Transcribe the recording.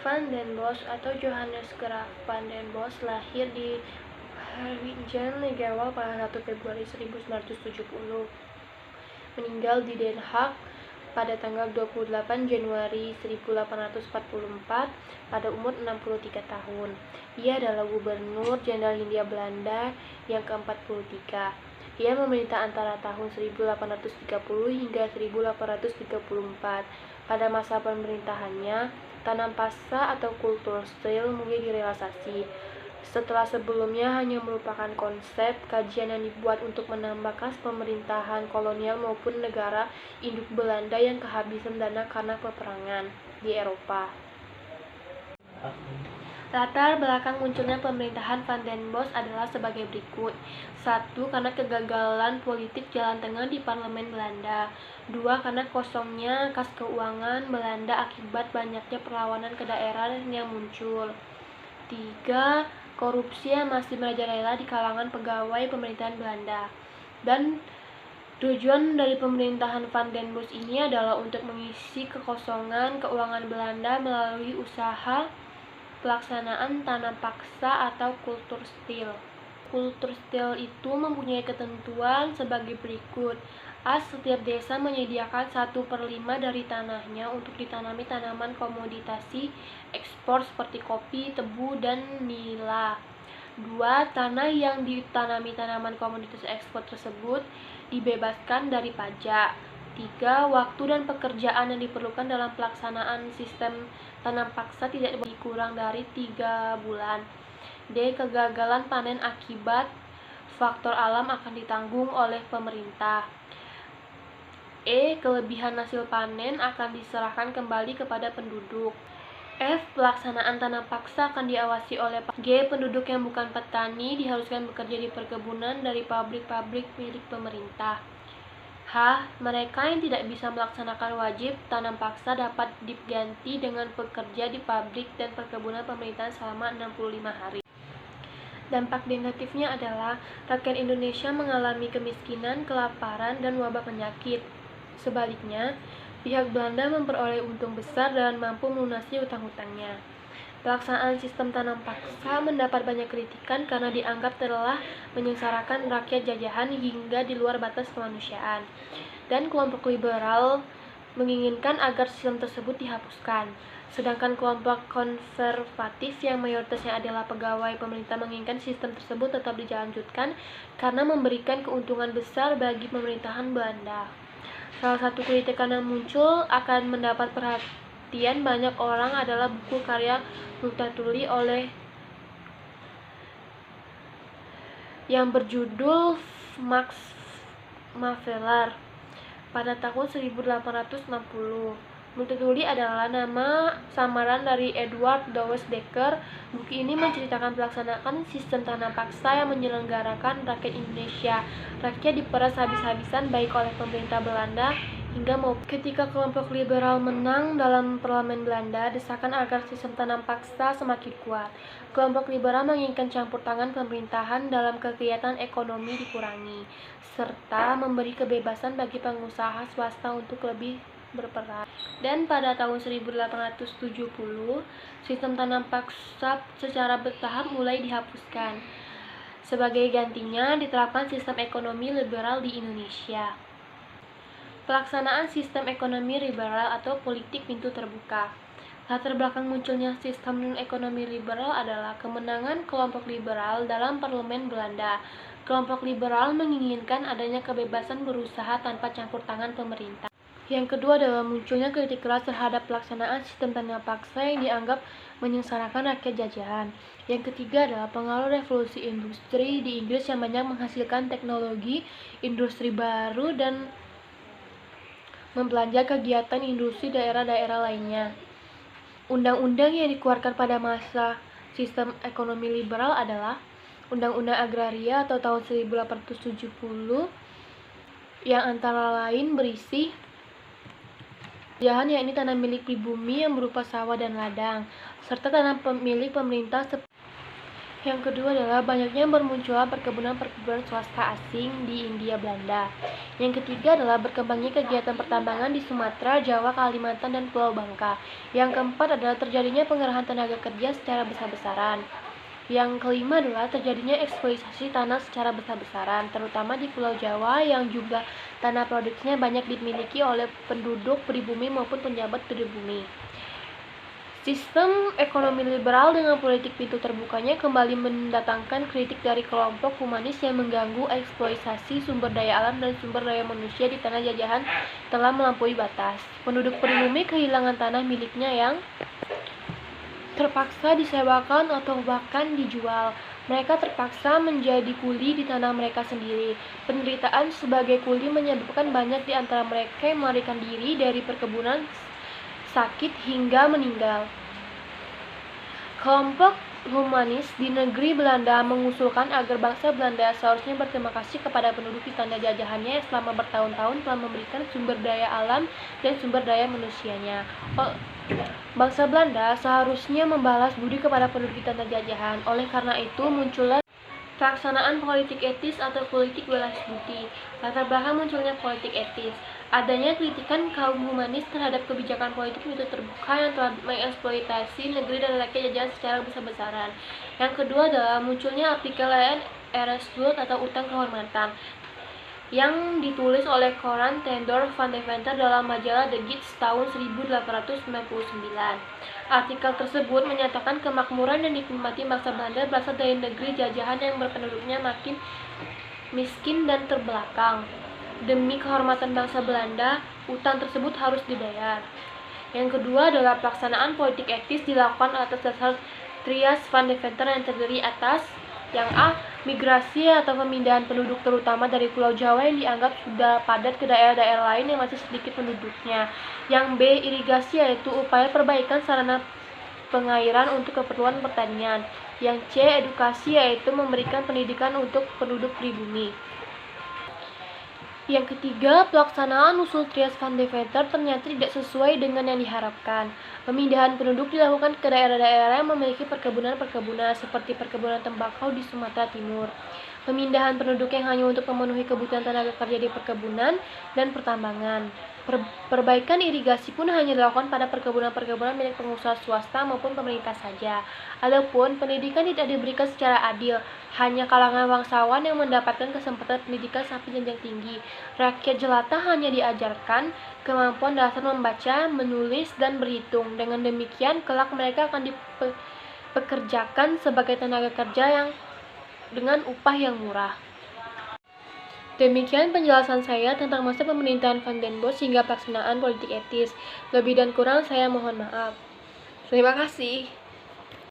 Van den Bosch atau Johannes Graaf van den Bosch lahir di Harlingen, Nederland pada 1 Februari 1970. Meninggal di Den Haag pada tanggal 28 Januari 1844 pada umur 63 tahun. Ia adalah Gubernur Jenderal Hindia Belanda yang ke-43. Ia memerintah antara tahun 1830 hingga 1834. Pada masa pemerintahannya, tanam paksa atau kulturstil mulai direalisasi. Setelah sebelumnya hanya merupakan konsep kajian yang dibuat untuk menambah kas pemerintahan kolonial maupun negara induk Belanda yang kehabisan dana karena peperangan di Eropa. Latar belakang munculnya pemerintahan Van den Bosch adalah sebagai berikut. 1. Karena kegagalan politik jalan tengah di parlemen Belanda. 2. Karena kosongnya kas keuangan Belanda akibat banyaknya perlawanan ke daerah yang muncul. 3. Korupsi yang masih merajalela di kalangan pegawai pemerintahan Belanda. Dan tujuan dari pemerintahan Van den Bosch ini adalah untuk mengisi kekosongan keuangan Belanda melalui usaha pelaksanaan tanam paksa atau kulturstil. Kulturstil itu mempunyai ketentuan sebagai berikut. A. Setiap desa menyediakan 1/5 dari tanahnya untuk ditanami tanaman komoditasi ekspor seperti kopi, tebu, dan nila. 2. Tanah yang ditanami tanaman komoditas ekspor tersebut dibebaskan dari pajak. 3. Waktu dan pekerjaan yang diperlukan dalam pelaksanaan sistem tanam paksa tidak boleh kurang dari 3 bulan. D. Kegagalan panen akibat faktor alam akan ditanggung oleh pemerintah. E. Kelebihan hasil panen akan diserahkan kembali kepada penduduk. F. Pelaksanaan tanam paksa akan diawasi oleh G. Penduduk yang bukan petani diharuskan bekerja di perkebunan dari pabrik-pabrik milik pemerintah. H. Mereka yang tidak bisa melaksanakan wajib tanam paksa dapat diganti dengan bekerja di pabrik dan perkebunan pemerintahan selama 65 hari. Dampak negatifnya adalah rakyat Indonesia mengalami kemiskinan, kelaparan, dan wabah penyakit. Sebaliknya, pihak Belanda memperoleh untung besar dan mampu melunasi utang-utangnya. Pelaksanaan sistem tanam paksa mendapat banyak kritikan karena dianggap telah menyengsarakan rakyat jajahan hingga di luar batas kemanusiaan. Dan kelompok liberal menginginkan agar sistem tersebut dihapuskan. Sedangkan kelompok konservatif yang mayoritasnya adalah pegawai pemerintah menginginkan sistem tersebut tetap dilanjutkan karena memberikan keuntungan besar bagi pemerintahan Belanda. Salah satu kritikan yang muncul akan mendapat perhatian banyak orang adalah buku karya Multatuli oleh yang berjudul Max Havelaar pada tahun 1860. Multatuli adalah nama samaran dari Edward Dawes Dekker. Buku ini menceritakan pelaksanaan sistem tanam paksa yang menyelenggarakan rakyat Indonesia. Rakyat diperas habis-habisan baik oleh pemerintah Belanda hingga maupun ketika kelompok liberal menang dalam parlemen Belanda, desakan agar sistem tanam paksa semakin kuat. Kelompok liberal menginginkan campur tangan pemerintahan dalam kegiatan ekonomi dikurangi, serta memberi kebebasan bagi pengusaha swasta untuk lebih berperan. Dan pada tahun 1870, sistem tanam paksa secara bertahap mulai dihapuskan. Sebagai gantinya, diterapkan sistem ekonomi liberal di Indonesia. Pelaksanaan sistem ekonomi liberal atau politik pintu terbuka. Latar belakang munculnya sistem ekonomi liberal adalah kemenangan kelompok liberal dalam parlemen Belanda. Kelompok liberal menginginkan adanya kebebasan berusaha tanpa campur tangan pemerintah. Yang kedua adalah munculnya kritik keras terhadap pelaksanaan sistem tanam paksa yang dianggap menyengsarakan rakyat jajahan. Yang ketiga adalah pengaruh revolusi industri di Inggris yang banyak menghasilkan teknologi industri baru dan membelanja kegiatan industri daerah-daerah lainnya. Undang-undang yang dikeluarkan pada masa sistem ekonomi liberal adalah Undang-Undang Agraria atau tahun 1870 yang antara lain berisi jahan yakni tanah milik pribumi yang berupa sawah dan ladang, serta tanah milik pemerintah Yang kedua adalah banyaknya bermunculan perkebunan-perkebunan swasta asing di Hindia Belanda. Yang ketiga adalah berkembangnya kegiatan pertambangan di Sumatera, Jawa, Kalimantan, dan Pulau Bangka. Yang keempat adalah terjadinya pengerahan tenaga kerja secara besar-besaran. Yang kelima adalah terjadinya eksploitasi tanah secara besar-besaran, terutama di Pulau Jawa yang jumlah tanah produksinya banyak dimiliki oleh penduduk pribumi maupun penjabat pribumi. Sistem ekonomi liberal dengan politik pintu terbukanya kembali mendatangkan kritik dari kelompok humanis yang mengganggu eksploitasi sumber daya alam dan sumber daya manusia di tanah jajahan telah melampaui batas. Penduduk pribumi kehilangan tanah miliknya yang terpaksa disewakan atau bahkan dijual. Mereka terpaksa menjadi kuli di tanah mereka sendiri. Penderitaan sebagai kuli menyebabkan banyak di antara mereka yang melarikan diri dari perkebunan, sakit, hingga meninggal. Kelompok humanis di negeri Belanda mengusulkan agar bangsa Belanda seharusnya berterima kasih kepada penduduk di tanah jajahannya yang selama bertahun-tahun telah memberikan sumber daya alam dan sumber daya manusianya. Bangsa Belanda seharusnya membalas budi kepada penduduk di tanah jajahan. Oleh karena itu, muncullah pelaksanaan politik etis atau politik balas budi. Latar belakang munculnya politik etis, adanya kritikan kaum humanis terhadap kebijakan politik pintu terbuka yang telah mengeksploitasi negeri dan rakyat jajahan secara besar-besaran. Yang kedua adalah munculnya artikel Erasmus atau utang kehormatan yang ditulis oleh Coran Theodor van Deventer dalam majalah The Gids tahun 1899. Artikel tersebut menyatakan kemakmuran yang dinikmati bangsa Belanda berasal dari negeri jajahan yang berpenduduknya makin miskin dan terbelakang. Demi kehormatan bangsa Belanda, utang tersebut harus dibayar. Yang kedua adalah pelaksanaan politik etis dilakukan atas dasar trias van Deventer yang terdiri atas yang A. Migrasi atau pemindahan penduduk terutama dari Pulau Jawa yang dianggap sudah padat ke daerah-daerah lain yang masih sedikit penduduknya. Yang B. Irigasi yaitu upaya perbaikan sarana pengairan untuk keperluan pertanian. Yang C. Edukasi yaitu memberikan pendidikan untuk penduduk pribumi. Yang ketiga, pelaksanaan usul trias van Deventer ternyata tidak sesuai dengan yang diharapkan. Pemindahan penduduk dilakukan ke daerah-daerah yang memiliki perkebunan-perkebunan seperti perkebunan tembakau di Sumatera Timur. Pemindahan penduduk yang hanya untuk memenuhi kebutuhan tenaga kerja di perkebunan dan pertambangan. Perbaikan irigasi pun hanya dilakukan pada perkebunan-perkebunan milik pengusaha swasta maupun pemerintah saja. Adapun pendidikan tidak diberikan secara adil, hanya kalangan bangsawan yang mendapatkan kesempatan pendidikan sampai jenjang tinggi. Rakyat jelata hanya diajarkan kemampuan dasar membaca, menulis, dan berhitung. Dengan demikian, kelak mereka akan dipekerjakan sebagai tenaga kerja yang dengan upah yang murah. Demikian penjelasan saya tentang masa pemerintahan Van den Bosch hingga pelaksanaan politik etis. Lebih dan kurang saya mohon maaf. Terima kasih.